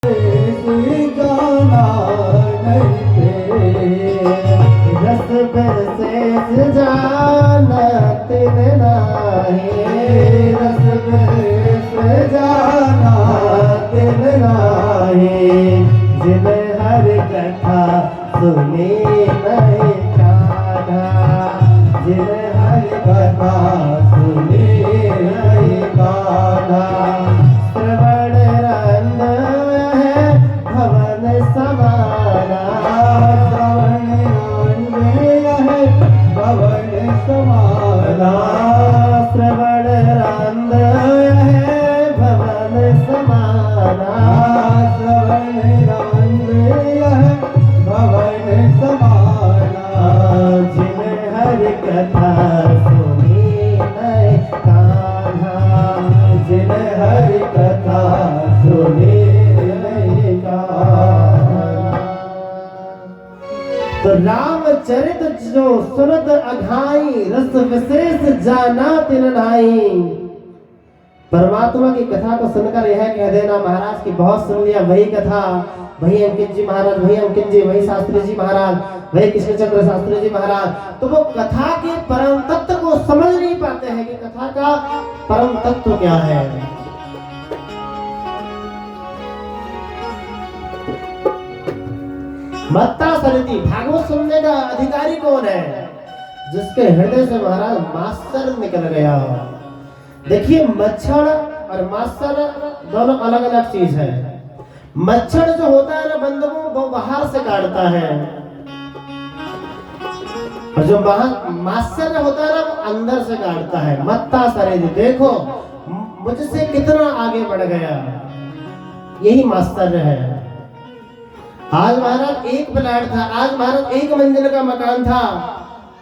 जाना नहीं रस बरसेस जानत नाही रस बरस जानत नाही जिन हर कथा सुनी नहीं कान्हा जिन हर कथा सुनी नहीं कान्हा श्रवण रंग है भवन समाना श्रवण रंग है भवन समाना श्रवण रंग है भवन समाना श्रवण रंग है भवन समाना जिन हर कथा सुनी नहीं कान्हा जिन हर कथा सुनी नहीं कान्हा। तो रामचरित जो सुनत अघाई रस विशेष जाना तिन नाई। परमात्मा की कथा को सुनकर यह कह देना महाराज की बहुत सुन लिया, वही कथा, वही अंकित जी महाराज, वही अंकित जी, वही शास्त्री जी महाराज, वही कृष्णचंद्र शास्त्री जी महाराज। तो वो कथा के परम तत्व को समझ नहीं पाते हैं कि कथा का परम तत्व क्या है। मत्ता सरिति भागवत सुनने का अधिकारी कौन है? जिसके हृदय से महाराज मास्टर निकल गया। देखिए मच्छर और मास्टर दोनों अलग अलग चीज है। मच्छर जो होता है ना बंधुओं, वो बाहर से काटता है, और जो मास्टर होता है ना वो अंदर से काटता है। मत्ता सरिति देखो मुझसे कितना आगे बढ़ गया, यही मास्टर है। आज महाराज एक फ्लैट था, आज महाराज एक मंजिल का मकान था,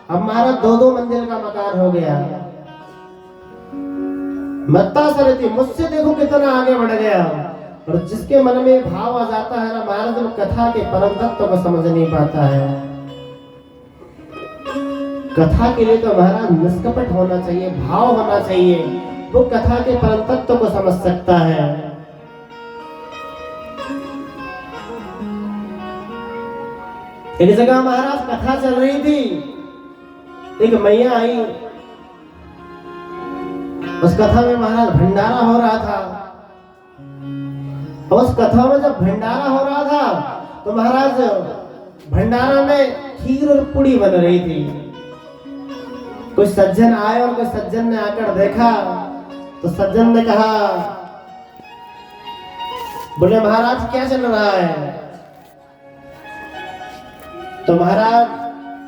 अब महाराज दो दो मंजिल का मकान हो गया। मत्ता सरिति मुझसे देखो कितना आगे बढ़ गया। और जिसके मन में भाव आ जाता है ना महाराज, वो कथा के परम तत्व को समझ नहीं पाता है। कथा के लिए तो महाराज निष्कपट होना चाहिए, भाव होना चाहिए, वो कथा के परम तत्व को समझ सकता है। एक जगह महाराज कथा चल रही थी, एक मैया आई, उस कथा में महाराज भंडारा हो रहा था। और उस कथा में जब भंडारा हो रहा था तो महाराज भंडारा में खीर और पूड़ी बन रही थी। कुछ सज्जन आए और कुछ सज्जन ने आकर देखा तो सज्जन ने कहा, बोले महाराज क्या चल रहा है? तो महाराज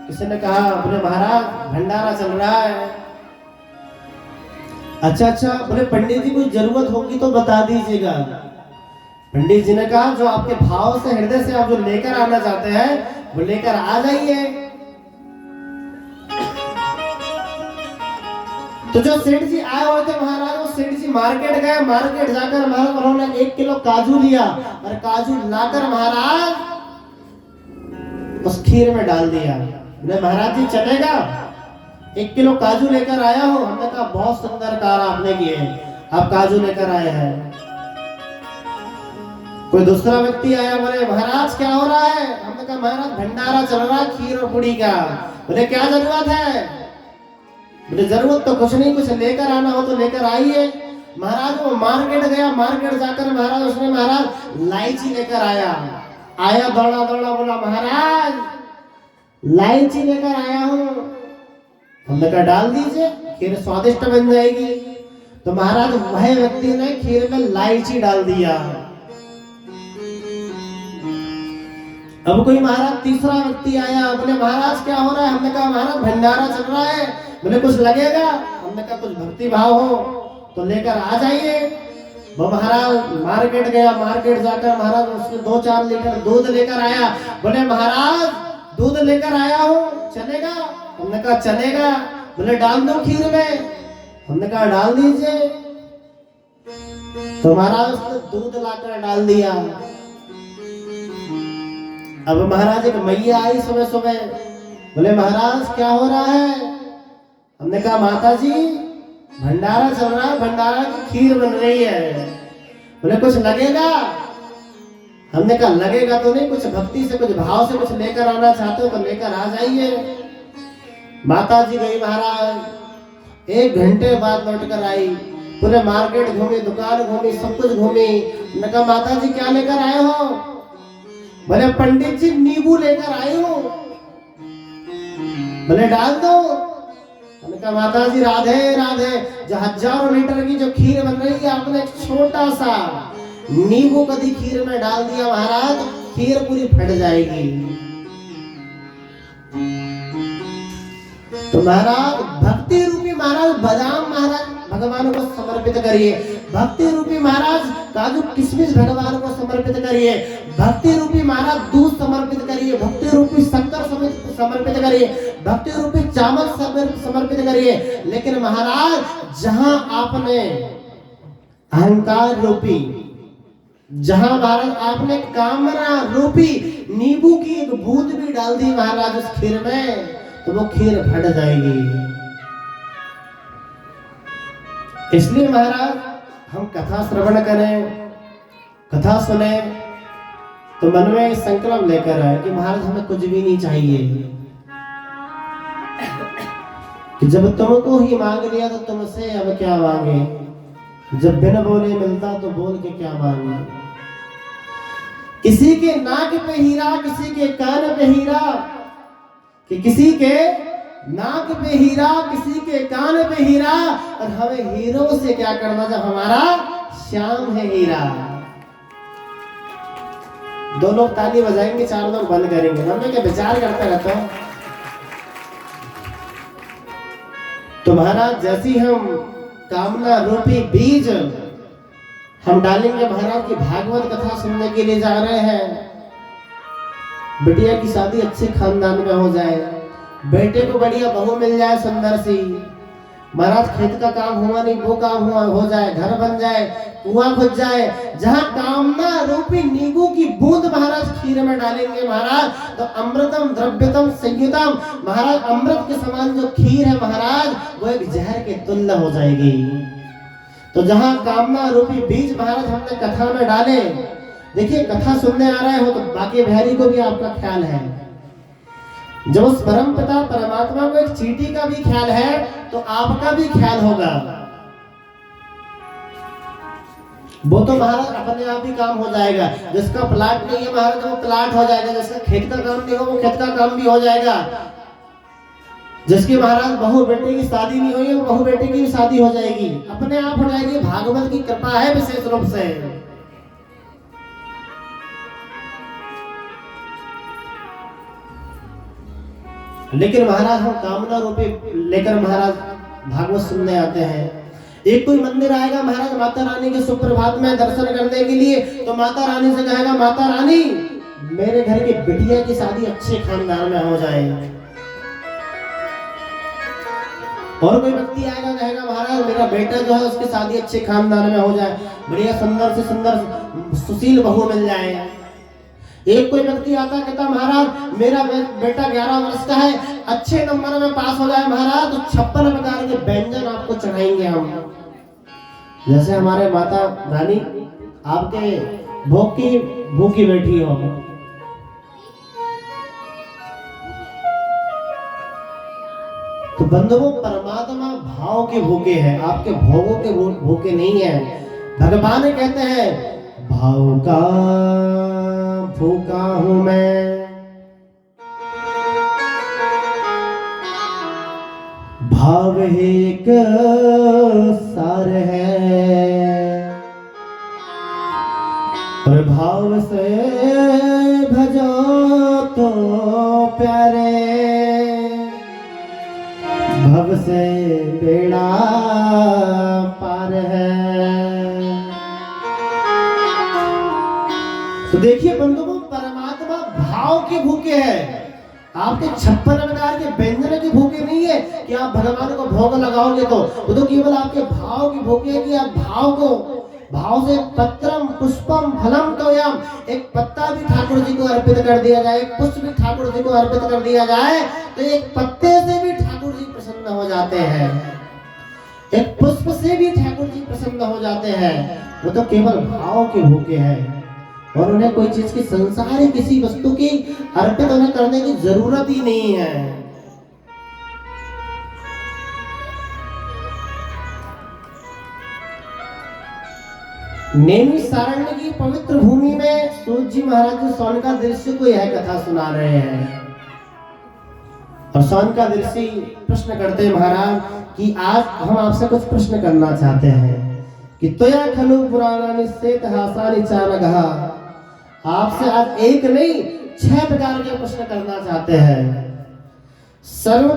किसी ने कहा, बोले महाराज भंडारा चल रहा है। अच्छा अच्छा, बोले पंडित जी कोई जरूरत होगी तो बता दीजिएगा। पंडित जी ने कहा, जो आपके भाव से हृदय से आप जो लेकर आना चाहते हैं वो लेकर आ जाइए। तो जो सेठ जी आए हुए थे महाराज, वो सेठ जी मार्केट गए, मार्केट जाकर महाराज उन्होंने 1 किलो काजू लिया और काजू लाकर महाराज उस खीर में डाल दिया। बोले महाराज जी चलेगा? 1 किलो काजू लेकर आया हूं। हमने कहा बहुत सुंदर कार्य आपने किए, आप काजू लेकर आए हैं। कोई दूसरा व्यक्ति आया, बोले महाराज क्या हो रहा है? हमने कहा महाराज भंडारा चल रहा है खीर और पूड़ी का। बोले क्या जरूरत है? बोले जरूरत तो कुछ नहीं, कुछ लेकर आना हो तो लेकर आइए। महाराज वो मार्केट गया, मार्केट जाकर महाराज उसने महाराज इलायची लेकर आया। आया दौड़ा दौड़ा, बोला महाराज इलायची लेकर आया हूं। हमने कहा डाल दीजिए, खीर स्वादिष्ट बन जाएगी। तो महाराज वह व्यक्ति ने खीर में इलायची डाल दिया। अब कोई महाराज तीसरा व्यक्ति आया, बोले महाराज क्या हो रहा है? हमने कहा महाराज भंडारा चल रहा है। बोले कुछ लगेगा? हमने कहा कुछ भक्ति भाव हो तो लेकर आ जाइए। वो महाराज मार्केट गया, मार्केट जाकर महाराज उसने 2-4 लीटर दूध लेकर आया। बोले महाराज दूध लेकर आया हूँ, चलेगा? हमने कहा चलेगा। बोले डाल दो खीर में? हमने कहा डाल दीजिए। तो महाराज उसने दूध लाकर डाल दिया। अब महाराज एक मैया आई सुबह सुबह, बोले महाराज क्या हो रहा है? हमने कहा माता जी भंडारा चल रहा है, भंडारा की खीर बन रही है। बोले कुछ लगेगा? हमने कहा लगेगा तो नहीं, कुछ भक्ति से कुछ भाव से कुछ लेकर आना चाहते हो तो लेकर आ जाइए। माता जी गई महाराज, 1 घंटे बाद लौट कर आई, पूरे मार्केट घूमी, दुकान घूमी, सब कुछ घूमी। मैंने कहा माता जी क्या लेकर आए हो? बोले पंडित जी नींबू लेकर आई हूं। बोले डाल दो। मैंने कहा माता जी राधे राधे, जो हजारों लीटर की जो खीर बन रही है आपने एक छोटा सा नींबू कभी खीर में डाल दिया महाराज, खीर पूरी फट जाएगी। तो महाराज भक्ति रूपी महाराज बादाम महाराज भगवान को समर्पित करिए, भक्ति रूपी महाराज काजू किशमिश भगवान को समर्पित करिए, भक्ति रूपी महाराज दूध समर्पित करिए, भक्ति रूपी शक्कर समर्पित करिए, भक्ति रूपी चावल समर्पित करिए। लेकिन महाराज जहां आपने अहंकार रूपी, जहां महाराज आपने कामना रूपी नींबू की एक बूंद भी डाल दी महाराज उस खीर में, तो वो खीर फट जाएगी। इसलिए महाराज हम कथा श्रवण करें, कथा सुने तो मन में संकल्प लेकर आए कि महाराज हमें कुछ भी नहीं चाहिए, कि जब तुमको ही मांग लिया तो तुमसे अब क्या मांगे, जब बिन बोले मिलता तो बोल के क्या मांगे। किसी के नाक पे हीरा, किसी के कान पे हीरा, कि किसी के नाक पे हीरा, किसी के कान पे हीरा, और हमें हीरो से क्या करना जब हमारा श्याम है हीरा। 2 लोग ताली बजाएंगे, 4 लोग बंद करेंगे। हमने क्या विचार करते रहता हूं। तो महाराज जैसी हम कामना रूपी बीज हम डालेंगे महाराज की भागवत कथा सुनने के लिए जा रहे हैं, बिटिया की शादी अच्छे खानदान में हो जाए, बेटे को बढ़िया बहू मिल जाए सुंदर सी, महाराज खेत का काम हुआ नहीं वो काम हुआ हो जाए, घर बन जाए, कुआं खुद जाए। जहां कामना रूपी नींबू की बूंद महाराज खीर में डालेंगे महाराज, तो अमृतम द्रव्यतम संयुतम महाराज, अमृत के समान जो खीर है महाराज वो एक जहर के तुल्य हो जाएगी। तो जहां कामना रूपी बीज महाराज हमने कथा में डाले, देखिए कथा सुनने आ रहे हो तो बाकी बिहारी को भी आपका ख्याल है, जब उस परम पिता परमात्मा को एक चींटी का भी ख्याल है तो आपका भी ख्याल होगा। वो तो महाराज अपने आप ही काम हो जाएगा। जिसका प्लाट नहीं है महाराज वो प्लाट हो जाएगा, जिसका खेत का काम नहीं हो वो खेत का काम भी हो जाएगा, जिसकी महाराज बहू बेटे की शादी नहीं हुई वो बहू बेटे की भी शादी हो जाएगी, अपने आप हो जाएगी। भागवत की कृपा है विशेष रूप से। लेकिन महाराज हम कामना रूपी लेकर महाराज भागवत सुनने आते हैं। एक कोई मंदिर आएगा महाराज माता रानी के सुप्रभात में दर्शन करने के लिए, तो माता रानी से कहेगा माता रानी मेरे घर की बिटिया की शादी अच्छे खानदान में हो जाए। और कोई व्यक्ति आएगा कहेगा महाराज मेरा बेटा जो है उसकी शादी अच्छे खानदान में हो जाए, बढ़िया सुंदर से सुंदर सुशील बहू मिल जाए। एक कोई व्यक्ति आता कहता महाराज मेरा बेटा 11 वर्ष का है, अच्छे नंबर में पास हो जाए महाराज तो 56 प्रकार के व्यंजन आपको चढ़ाएंगे हम। जैसे हमारे माता रानी आपके भोग की भूखी बैठी हो। तो बंधुओं परमात्मा भाव के भूखे हैं, आपके भोगों के भूखे नहीं है। भगवान कहते हैं भाव का भूखा हूं मैं, भाव एक सार है, और भाव से भजो तो प्यारे, भव से बेड़ा पार है। तो देखिए बंधुओं परमात्मा भाव के भूखे हैं, आपके 56 प्रकार के व्यंजन के भूखे नहीं है कि आप भगवान को भोग लगाओगे तो, वो तो केवल आपके भाव की भूखे है कि आप भाव को भाव से पत्रम पुष्पम फलम तोयम, एक पत्ता भी ठाकुर जी को अर्पित कर दिया जाए, एक पुष्प भी ठाकुर जी को अर्पित कर दिया जाए तो एक पत्ते से भी ठाकुर जी प्रसन्न हो जाते हैं, एक पुष्प से भी ठाकुर जी प्रसन्न हो जाते हैं। वो तो केवल भाव के भूखे हैं। और उन्हें कोई चीज की संसारिक किसी वस्तु की अर्पित उन्हें करने की जरूरत ही नहीं है। नैमिषारण्य की पवित्र भूमि में सूत जी महाराज सोनकाद ऋषि को यह कथा सुना रहे हैं। और सोनकाद ऋषि प्रश्न करते हैं महाराज कि आज हम आपसे कुछ प्रश्न करना चाहते हैं कि त्वया खलु पुराणानि सेतहासानि चानघः। आपसे आज एक नहीं 6 प्रकार के प्रश्न करना चाहते हैं। सर्व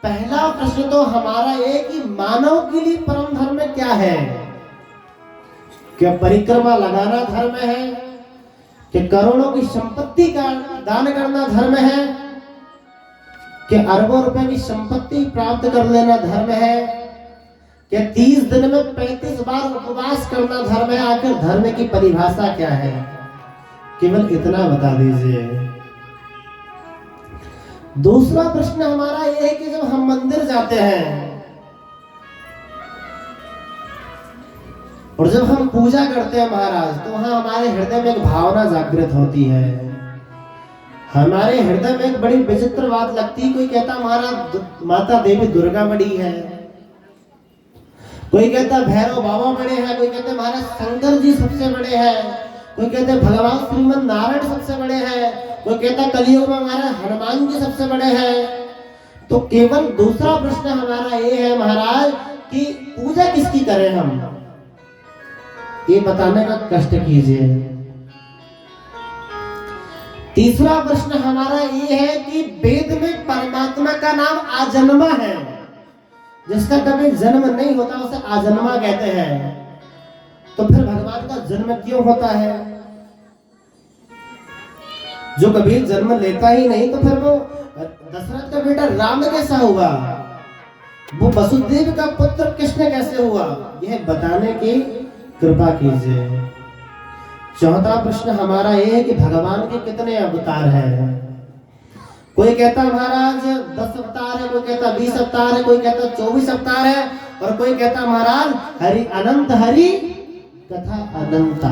पहला प्रश्न तो हमारा ये कि मानव के लिए परम धर्म क्या है? क्या परिक्रमा लगाना धर्म है? क्या करोड़ों की संपत्ति का दान करना धर्म है? क्या अरबों रुपए की संपत्ति प्राप्त कर लेना धर्म है? क्या 30 दिन में 35 बार उपवास करना धर्म है? आखिर धर्म की परिभाषा क्या है? केवल इतना बता दीजिए। दूसरा प्रश्न हमारा यह है कि जब हम मंदिर जाते हैं और जब हम पूजा करते हैं महाराज, तो वहां हमारे हृदय में एक भावना जागृत होती है। हमारे हृदय में एक बड़ी विचित्र बात लगती है। कोई कहता महाराज माता देवी दुर्गा बड़ी है, कोई कहता भैरव बाबा बड़े हैं, कोई कहते महाराज शंकर जी सबसे बड़े हैं, कोई कहते भगवान श्रीमन नारायण सबसे बड़े हैं, कोई कहता कलियुग में हमारा हनुमान जी सबसे बड़े हैं। तो केवल दूसरा प्रश्न हमारा ये है महाराज कि पूजा किसकी करें हम, ये बताने का कष्ट कीजिए। तीसरा प्रश्न हमारा ये है कि वेद में परमात्मा का नाम आजन्मा है। जिसका कभी जन्म नहीं होता उसे आजन्मा कहते हैं। तो फिर भगवान का जन्म क्यों होता है? जो कभी जन्म लेता ही नहीं तो फिर वो दशरथ का बेटा राम कैसा हुआ, वो वसुदेव का पुत्र कृष्ण कैसे हुआ, यह बताने की कृपा कीजिए। चौथा प्रश्न हमारा यह है कि भगवान के कितने अवतार हैं? कोई कहता महाराज 10 अवतार है, कोई कहता 20 अवतार है, कोई कहता 24 अवतार है, और कोई कहता महाराज हरि अनंत हरि कथा अनंता।